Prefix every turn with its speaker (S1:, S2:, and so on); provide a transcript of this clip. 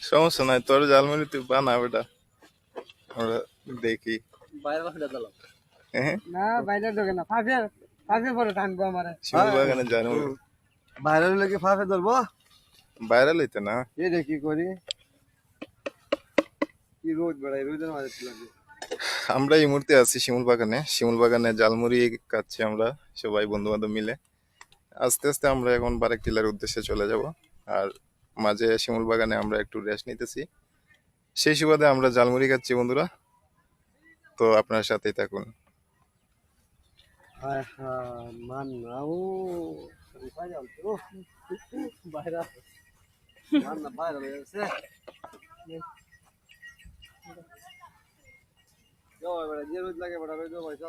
S1: সমস্যা নাই, তোর ঝালমুড়ি তুই বানা বেটা, আমরা দেখি। হ্যাঁ
S2: না বাইরে ঢোকে না, ফাঁসে ফাঁসে পরে টানবো আমার।
S1: শিমুল বাগানে ঝালমুড়ি
S3: বাইরে লেগে ফাঁফে ধরবো।
S1: ভাইরাল হইতে না।
S3: এটা কি করি, কি রোদ বেড়াই, রোদের মাঝে লাগে।
S1: আমরা এই মুহূর্তে আছি শিমুল বাগানে, শিমুল বাগানে ঝালমুড়ি খাচ্ছি আমরা সবাই বন্ধু বান্ধব মিলে। আস্তে আস্তে আমরা এখন বারেক টিলার উদ্দেশ্যে চলে যাব, আর মাঝে শিমুল বাগানে আমরা একটু রেস্ট নিতেছি, সেই সুবাদে আমরা ঝালমুড়ি খাচ্ছি বন্ধুরা। তো আপনার সাথেই থাকুন।
S3: হায় হায় মান না ও রিফাই যাও তো বাইরে মান না বাইরে হয়েছে। যাও এবারে যে রোদ লাগে বড় রোদ পয়সা